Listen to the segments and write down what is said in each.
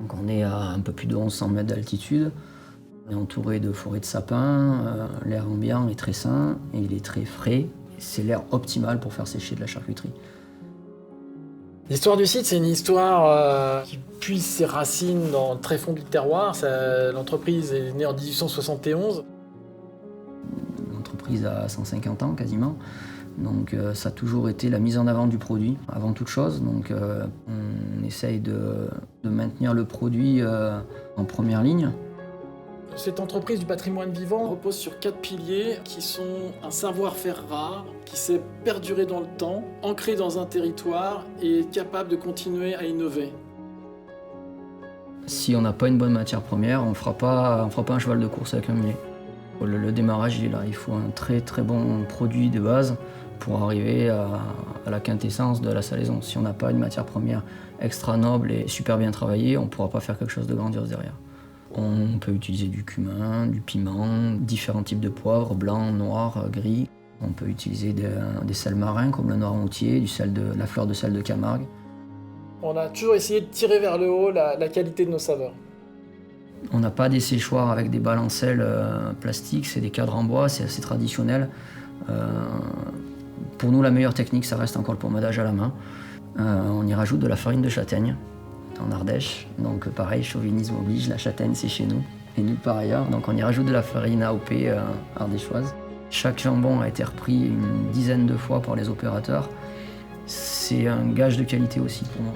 Donc on est à un peu plus de 1100 mètres d'altitude. On est entouré de forêts de sapins, l'air ambiant est très sain et il est très frais. C'est l'air optimal pour faire sécher de la charcuterie. L'histoire du site, c'est une histoire qui puise ses racines dans le tréfonds du terroir. L'entreprise est née en 1871. L'entreprise a 150 ans quasiment, donc ça a toujours été la mise en avant du produit avant toute chose. Donc on essaye de maintenir le produit en première ligne. Cette entreprise du patrimoine vivant repose sur 4 piliers qui sont un savoir-faire rare, qui s'est perduré dans le temps, ancré dans un territoire et capable de continuer à innover. Si on n'a pas une bonne matière première, on fera pas un cheval de course avec un mulet. Le démarrage il est là, il faut un très très bon produit de base pour arriver à la quintessence de la salaison. Si on n'a pas une matière première extra noble et super bien travaillée, on ne pourra pas faire quelque chose de grandiose derrière. On peut utiliser du cumin, du piment, différents types de poivres, blanc, noir, gris. On peut utiliser des sels marins comme le noirmoutier, la fleur de sel de Camargue. On a toujours essayé de tirer vers le haut la qualité de nos saveurs. On n'a pas des séchoirs avec des balancelles plastiques, c'est des cadres en bois, c'est assez traditionnel. Pour nous, la meilleure technique, ça reste encore le pommage à la main. On y rajoute de la farine de châtaigne en Ardèche. Donc pareil, chauvinisme oblige, la châtaigne c'est chez nous et nulle part ailleurs. Donc on y rajoute de la farine AOP ardéchoise. Chaque jambon a été repris une dizaine de fois par les opérateurs. C'est un gage de qualité aussi pour moi.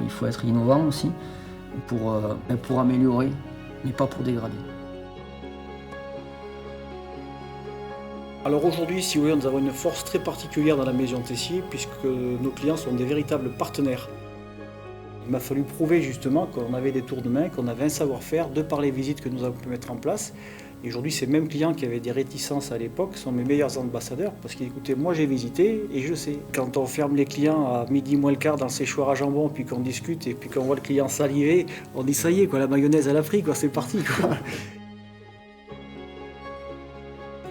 Il faut être innovant aussi pour améliorer, mais pas pour dégrader. Alors aujourd'hui, si vous voulez, nous avons une force très particulière dans la maison Tessier puisque nos clients sont des véritables partenaires. Il m'a fallu prouver justement qu'on avait des tours de main, qu'on avait un savoir-faire de par les visites que nous avons pu mettre en place. Et aujourd'hui, ces mêmes clients qui avaient des réticences à l'époque sont mes meilleurs ambassadeurs parce qu'écoutez, moi j'ai visité et je sais. Quand on ferme les clients à midi moins le quart dans le séchoir à jambon, puis qu'on discute et puis qu'on voit le client saliver, on dit ça y est, quoi, la mayonnaise elle a pris, quoi, c'est parti, quoi.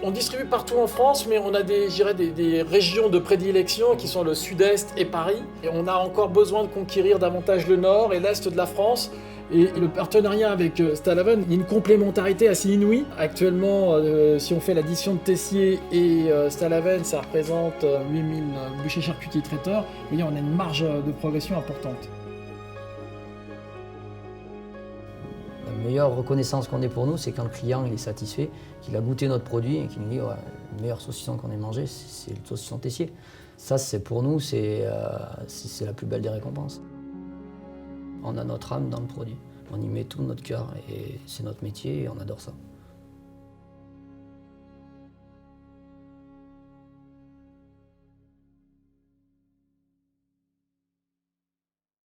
On distribue partout en France, mais on a des régions de prédilection qui sont le sud-est et Paris. Et on a encore besoin de conquérir davantage le nord et l'est de la France. Et le partenariat avec Stalaven, il y a une complémentarité assez inouïe. Actuellement, si on fait l'addition de Tessier et Stalaven, ça représente 8000 bouchers charcutiers traiteurs. Vous voyez, on a une marge de progression importante. La meilleure reconnaissance qu'on ait pour nous, c'est quand le client il est satisfait, qu'il a goûté notre produit et qu'il nous dit ouais, le meilleur saucisson qu'on ait mangé, c'est le saucisson Tessier. Ça, c'est pour nous, c'est la plus belle des récompenses. On a notre âme dans le produit. On y met tout notre cœur et c'est notre métier et on adore ça.